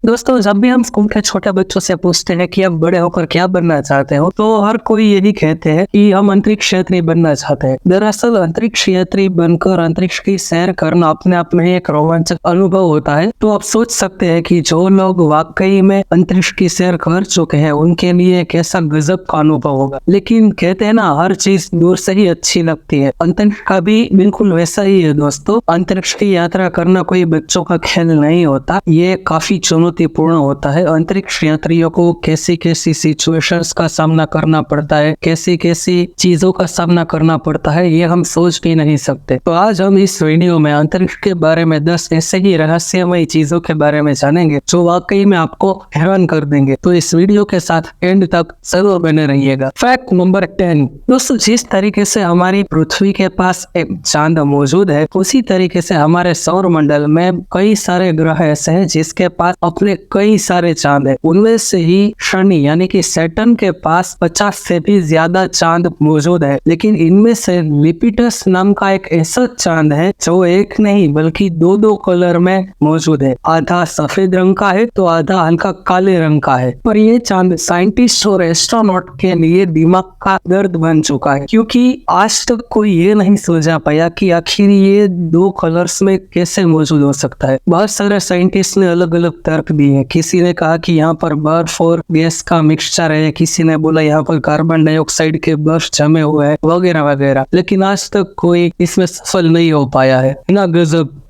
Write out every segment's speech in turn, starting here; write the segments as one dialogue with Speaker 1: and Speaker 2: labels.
Speaker 1: दोस्तों, जब भी हम स्कूल के छोटे बच्चों से पूछते हैं कि आप बड़े होकर क्या बनना चाहते हो, तो हर कोई यही कहते हैं कि हम अंतरिक्ष यात्री बनना चाहते हैं। दरअसल अंतरिक्ष यात्री बनकर अंतरिक्ष की सैर करना अपने आप में एक रोमांचक अनुभव होता है। तो आप सोच सकते हैं कि जो लोग वाकई में अंतरिक्ष की सैर कर चुके हैं उनके लिए कैसा गजब का अनुभव होगा। लेकिन कहते हैं ना, हर चीज दूर से ही अच्छी लगती है। अंतरिक्ष का भी बिल्कुल वैसा ही है दोस्तों। अंतरिक्ष की यात्रा करना कोई बच्चों का खेल नहीं होता, ये काफी चुनौतीपूर्ण होता है। अंतरिक्ष यात्रियों को कैसी कैसी सिचुएशंस का सामना करना पड़ता है, कैसी कैसी चीजों का सामना करना पड़ता है, ये हम सोच भी नहीं सकते। तो आज हम इस वीडियो में अंतरिक्ष के बारे में 10 ऐसे ही रहस्यमय चीजों के बारे में जानेंगे जो वाकई में आपको हैरान कर देंगे। तो इस वीडियो के साथ एंड तक जरूर बने रहिएगा। Fact number 10। दोस्तों, जिस तरीके से हमारी पृथ्वी के पास एक चांद मौजूद है, उसी तरीके से हमारे सौर मंडल में कई सारे ग्रह ऐसे हैं जिसके पास अपने कई सारे चांद है। उनमें से ही शनि यानी कि सैटर्न के पास 50 से भी ज्यादा चांद मौजूद है। लेकिन इनमें से लिपिटस नाम का एक ऐसा चांद है जो एक नहीं बल्कि दो कलर में मौजूद है। आधा सफेद रंग का है तो आधा हल्का काले रंग का है। पर ये चांद साइंटिस्ट और एस्ट्रोनॉट के लिए दिमाग का दर्द बन चुका है, क्योंकि आज तक कोई ये नहीं सोचा पाया कि आखिर ये दो कलर्स में कैसे मौजूद हो सकता है। बहुत सारे साइंटिस्ट ने अलग अलग तर्क दिए हैं। किसी ने कहा कि यहाँ पर बर्फ और गैस का मिक्सचर है, किसी ने बोला यहाँ पर कार्बन डाइऑक्साइड के बर्फ जमे हुए हैं, वगैरह वगैरह। लेकिन आज तक कोई इसमें सफल नहीं हो पाया है ना। गजब।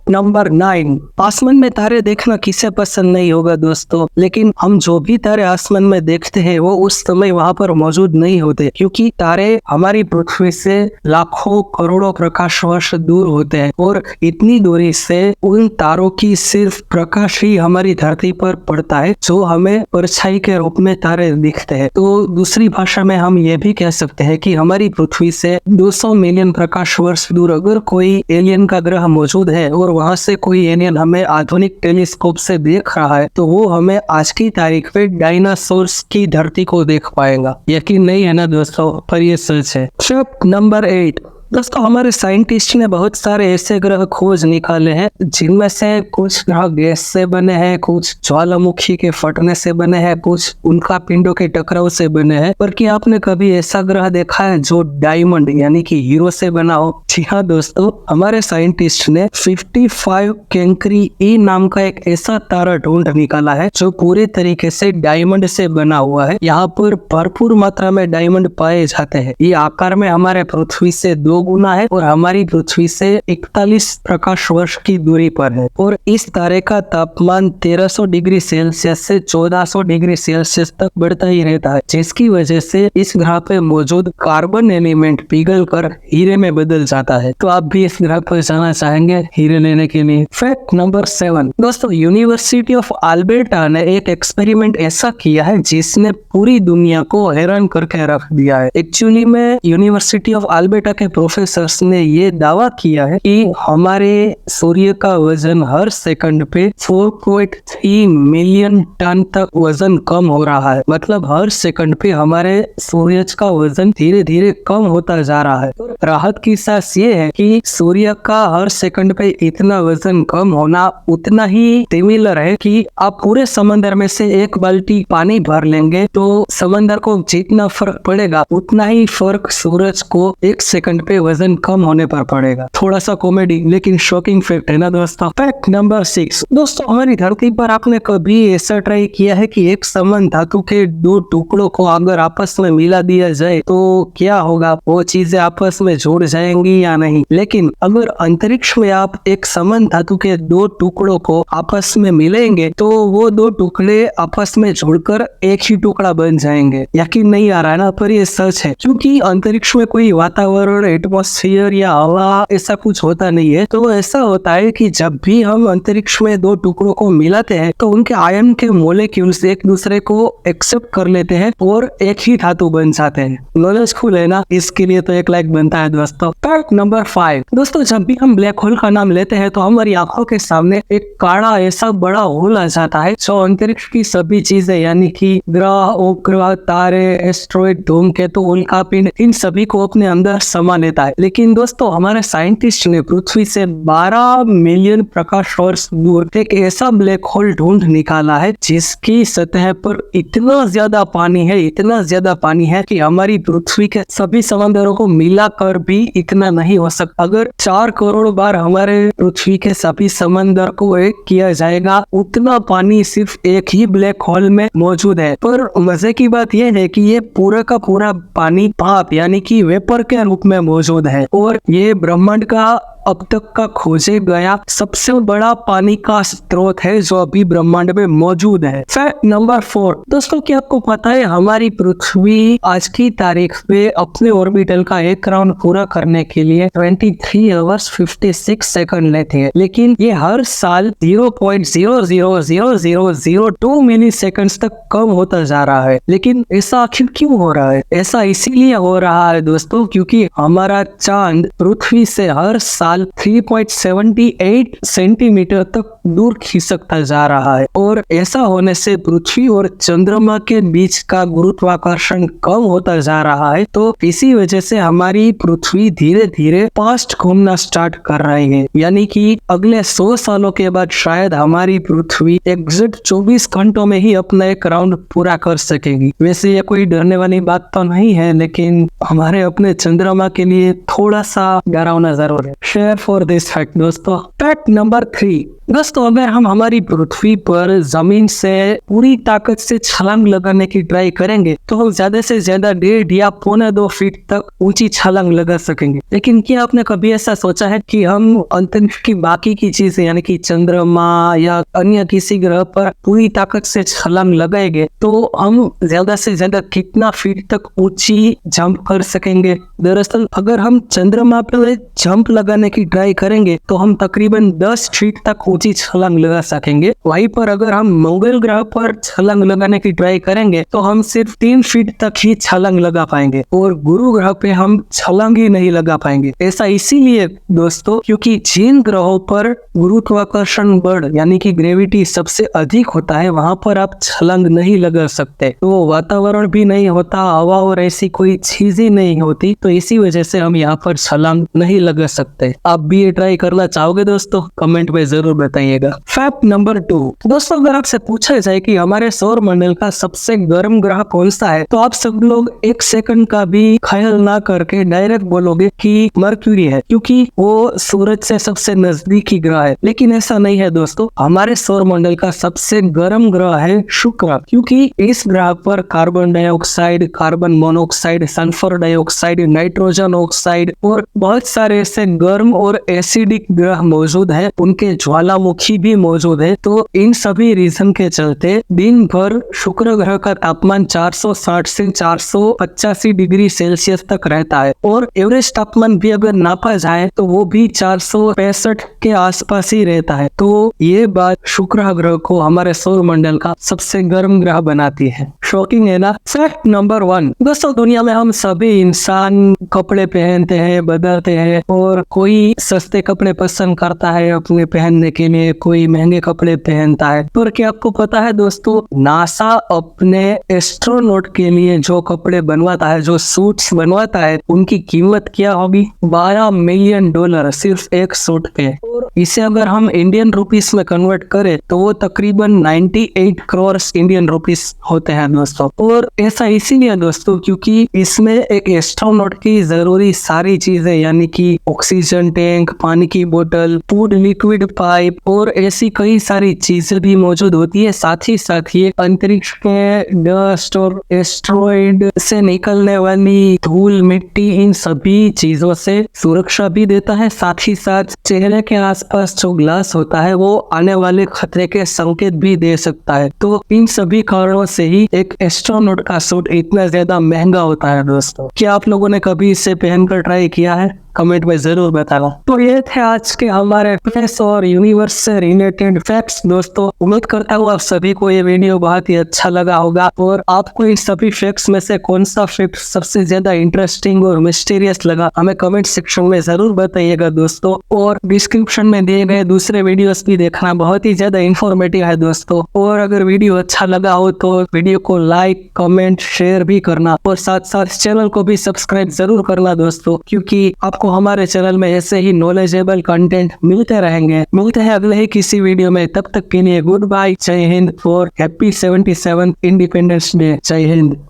Speaker 1: नंबर 9। आसमान में तारे देखना किसे पसंद नहीं होगा दोस्तों, लेकिन हम जो भी तारे आसमान में देखते हैं वो उस समय वहाँ पर मौजूद नहीं होते, क्योंकि तारे हमारी पृथ्वी से लाखों करोड़ों प्रकाश वर्ष दूर होते हैं और इतनी दूरी से उन तारों की सिर्फ प्रकाश ही हमारी धरती पर पड़ता है, जो हमें परछाई के रूप में तारे दिखते हैं। तो दूसरी भाषा में हम ये भी कह सकते हैं कि हमारी पृथ्वी से 200 मिलियन प्रकाश वर्ष दूर अगर कोई एलियन का ग्रह मौजूद है और वहां से कोई एलियन हमें आधुनिक टेलीस्कोप से देख रहा है, तो वो हमें आज की तारीख पे डायनासोर्स की धरती को देख पाएगा। यकीन नहीं है ना दोस्तों, पर ये सच है। Fact number 8। दोस्तों, हमारे साइंटिस्ट ने बहुत सारे ऐसे ग्रह खोज निकाले हैं जिनमें से कुछ ग्रह गैस से बने हैं, कुछ ज्वालामुखी के फटने से बने हैं, कुछ उनका पिंडों के टकराव से बने हैं। पर क्या आपने कभी ऐसा ग्रह देखा है जो डायमंड यानी कि हीरो से बना हो? जी हाँ दोस्तों, हमारे साइंटिस्ट ने 55 कैंकरी ई नाम का एक ऐसा तारा ढूंढ निकाला है जो पूरे तरीके से डायमंड से बना हुआ है। यहाँ पर भरपूर मात्रा में डायमंड पाए जाते हैं। ये आकार में हमारे पृथ्वी से 2 गुना है और हमारी पृथ्वी से 41 प्रकाश वर्ष की दूरी पर है। और इस तारे का तापमान 1300 डिग्री सेल्सियस से 1400 डिग्री सेल्सियस तक बढ़ता ही रहता है, जिसकी वजह से इस ग्रह पे मौजूद कार्बन एलिमेंट पिघलकर हीरे में बदल जाता है। तो आप भी इस ग्रह पर जाना चाहेंगे हीरे लेने के लिए? Fact number 7। दोस्तों, यूनिवर्सिटी ऑफ अल्बर्टा ने एक एक्सपेरिमेंट ऐसा किया है जिसने पूरी दुनिया को हैरान करके रख दिया है। एक्चुअली में यूनिवर्सिटी ऑफ अल्बर्टा के प्रोफेसर्स ने ये दावा किया है कि हमारे सूर्य का वजन हर सेकंड पे 4.3 मिलियन टन तक वजन कम हो रहा है। मतलब हर सेकंड पे हमारे सूर्य का वजन धीरे धीरे कम होता जा रहा है। तो राहत की सांस ये है कि सूर्य का हर सेकंड पे इतना वजन कम होना उतना ही सिमिलर है कि आप पूरे समंदर में से एक बाल्टी पानी भर लेंगे तो समंदर को जितना फर्क पड़ेगा उतना ही फर्क सूरज को एक सेकंड पे वजन कम होने पर पड़ेगा। थोड़ा सा कॉमेडी लेकिन शॉकिंग फैक्ट है ना दोस्तों। Fact number 6। दोस्तों, हमारी धरती पर आपने कभी ऐसा ट्राई किया है कि एक समान धातु के 2 टुकड़ों को अगर आपस में मिला दिया जाए तो क्या होगा? वो चीजें आपस में जुड़ जाएंगी या नहीं? लेकिन अगर अंतरिक्ष में आप एक समान धातु के 2 टुकड़ों को आपस में मिलेंगे तो वो 2 टुकड़े आपस में जुड़कर एक ही टुकड़ा बन जाएंगे। यकीन नहीं आ रहा है ना, पर ये सच है। क्योंकि अंतरिक्ष में कोई वातावरण, एटमॉस्फेयर या हवा ऐसा कुछ होता नहीं है। तो ऐसा होता है कि जब भी हम अंतरिक्ष में 2 टुकड़ों को मिलाते हैं तो उनके आयन के मोलेक्यूल्स एक दूसरे को एक्सेप्ट कर लेते हैं और एक ही धातु बन जाते हैं। नॉलेजफुल है ना? इसके लिए तो एक लाइक बनता है दोस्तों। Fact number 5। दोस्तों, जब भी हम ब्लैक होल का नाम लेते हैं तो हमारी आंखों के सामने एक काला ऐसा बड़ा होल आ जाता है जो अंतरिक्ष की सभी चीजें यानी कि ग्रह, उपग्रह, तारे, एस्ट्रॉइड, धूमकेतु, उल्कापिंड, इन सभी को अपने अंदर समा लेता देता है। लेकिन दोस्तों हमारे साइंटिस्ट ने पृथ्वी से 12 मिलियन प्रकाश वर्ष दूर एक ऐसा ब्लैक होल ढूंढ निकाला है जिसकी सतह पर इतना ज्यादा पानी है, इतना ज्यादा पानी है कि हमारी पृथ्वी के सभी समंदरों को मिलाकर भी इतना नहीं हो सकता। अगर 4 करोड़ बार हमारे पृथ्वी के सभी समंदर को एक किया जाएगा, उतना पानी सिर्फ एक ही ब्लैक होल में मौजूद है। पर मजे की बात यह है कि ये पूरा का पूरा पानी भाप यानी कि वेपर के रूप में मौजूद है और ये ब्रह्मांड का अब तक का खोजे गया सबसे बड़ा पानी का स्रोत है जो अभी ब्रह्मांड में मौजूद है। फैक्ट नंबर 4, दोस्तों क्या आपको पता है हमारी पृथ्वी आज की तारीख में अपने ऑर्बिटल का एक राउंड पूरा करने के लिए 23 आवर्स 56 सेकंड लेती है, लेकिन ये हर साल 0.00002 मिली सेकंड तक कम होता जा रहा है। लेकिन ऐसा आखिर क्यों हो रहा है? ऐसा इसीलिए हो रहा है दोस्तों क्योंकि हमारा चांद पृथ्वी से हर साल 3.78 सेंटीमीटर तक दूर खिसकता जा रहा है और ऐसा होने से पृथ्वी और चंद्रमा के बीच का गुरुत्वाकर्षण कम होता जा रहा है। तो इसी वजह से हमारी पृथ्वी धीरे धीरे पास्ट घूमना स्टार्ट कर रही है, यानी कि अगले 100 सालों के बाद शायद हमारी पृथ्वी एग्जैक्ट 24 घंटों में ही अपना एक राउंड पूरा कर सकेगी। वैसे ये कोई डरने वाली बात तो नहीं है, लेकिन हमारे अपने चंद्रमा के लिए थोड़ा सा डरावना जरूर है। शेयर फॉर दिस फैक्ट दोस्तों। फैक्ट नंबर 3, दोस्तों अगर हम हमारी पृथ्वी पर जमीन से पूरी ताकत से छलांग लगाने की ट्राई करेंगे तो हम ज्यादा से ज्यादा 1.5 या 1.25 फीट तक ऊंची छलांग लगा सकेंगे। लेकिन क्या आपने कभी ऐसा सोचा है कि हम अंतरिक्ष की बाकी की चीजें यानी कि चंद्रमा या अन्य किसी ग्रह पर पूरी ताकत से छलांग लगाएंगे तो हम ज्यादा से ज्यादा कितना फीट तक ऊंची जंप कर सकेंगे? दरअसल अगर हम चंद्रमा पर जंप लगाने की ट्राई करेंगे तो हम तकरीबन 10 फीट तक ऊंची छलांग लगा सकेंगे। वहीं पर अगर हम मंगल ग्रह पर छलांग लगाने की ट्राई करेंगे तो हम सिर्फ 3 फीट तक ही छलांग लगा पाएंगे और गुरु ग्रह पे हम छलांग ही नहीं लगा पाएंगे। ऐसा इसीलिए दोस्तों क्योंकि जिन ग्रहों पर गुरुत्वाकर्षण बल यानी कि ग्रेविटी सबसे अधिक होता है वहां पर आप छलांग नहीं लगा सकते, तो वातावरण भी नहीं होता, हवा और ऐसी कोई चीज ही नहीं होती, तो इसी वजह से हम यहाँ पर छलांग नहीं लगा सकते। आप भी ये ट्राई करना चाहोगे दोस्तों? कमेंट में जरूर बताइएगा। फैक्ट नंबर 2, दोस्तों अगर आपसे पूछा जाए कि हमारे सौर मंडल का सबसे गर्म ग्रह कौन सा है तो आप सब लोग एक सेकंड का भी ख्याल ना करके डायरेक्ट बोलोगे कि मरक्यूरी है क्योंकि वो सूरज से सबसे नजदीकी ग्रह है। लेकिन ऐसा नहीं है दोस्तों, हमारे सौर मंडल का सबसे गर्म ग्रह है शुक्र, क्योंकि इस ग्रह पर carbon dioxide, carbon monoxide, sulphur dioxide, nitrogen oxide और बहुत सारे ऐसे गर्म और एसिडिक ग्रह मौजूद है, उनके ज्वालामुखी भी मौजूद है। तो इन सभी रीजन के चलते दिन भर शुक्र ग्रह का तापमान 460 से 485 डिग्री सेल्सियस तक रहता है और एवरेज तापमान भी अगर नापा जाए तो वो भी 465 के आसपास ही रहता है। तो ये बात शुक्र ग्रह को हमारे सौर मंडल का सबसे गर्म ग्रह बनाती है। शॉकिंग है ना? फैक्ट नंबर 1, दोस्तों दुनिया में हम सभी इंसान कपड़े पहनते हैं, बदलते हैं और कोई सस्ते कपड़े पसंद करता है अपने पहनने के लिए, कोई महंगे कपड़े पहनता है। पर क्या आपको पता है दोस्तों, नासा अपने एस्ट्रोनॉट के लिए जो कपड़े बनवाता है, जो सूट्स बनवाता है, उनकी कीमत क्या होगी? $12 मिलियन सिर्फ एक सूट पे। और इसे अगर हम इंडियन रुपीस में कन्वर्ट करें तो वो तकरीबन 98 करोड़ इंडियन रुपीस होते हैं दोस्तों। और ऐसा इसीलिए दोस्तों क्योंकि इसमें एक एस्ट्रोनॉट की जरूरी सारी चीजें यानी कि ऑक्सीजन टैंक, पानी की बोतल, फूड लिक्विड पाइप और ऐसी कई सारी चीजें भी मौजूद होती है। साथ ही ये अंतरिक्ष के डस्ट और एस्ट्रॉइड से निकलने वाली धूल, मिट्टी, इन सभी चीजों से सुरक्षा भी देता है। साथ ही साथ चेहरे के आसपास जो ग्लास होता है वो आने वाले खतरे के संकेत भी दे सकता है। तो इन सभी कारणों से ही एक एस्ट्रोनॉट का सूट इतना ज्यादा महंगा होता है दोस्तों। क्या आप लोगों ने कभी इसे पहनकर ट्राई किया है? कमेंट में जरूर बताना। तो ये थे आज के हमारे स्पेस और यूनिवर्स से रिलेटेड फैक्ट्स दोस्तों। उम्मीद करता हूँ आप सभी को ये वीडियो बहुत ही अच्छा लगा होगा, और आपको इन सभी फैक्ट्स में से कौन सा फैक्ट सबसे ज्यादा इंटरेस्टिंग और मिस्टीरियस लगा हमें कमेंट सेक्शन में जरूर बताइएगा दोस्तों। और डिस्क्रिप्शन में दिए गए दूसरे वीडियोस भी देखना, बहुत ही ज्यादा इंफॉर्मेटिव है दोस्तों। और अगर वीडियो अच्छा लगा हो तो वीडियो को लाइक कमेंट शेयर भी करना, और साथ साथ चैनल को भी सब्सक्राइब जरूर करना दोस्तों, क्योंकि आपको हमारे चैनल में ऐसे ही नॉलेजेबल कंटेंट मिलते रहेंगे। मिलते हैं अगले ही किसी वीडियो में, तब तक के लिए गुड बाय, जय हिंद और हैप्पी 77 इंडिपेंडेंस डे। जय हिंद।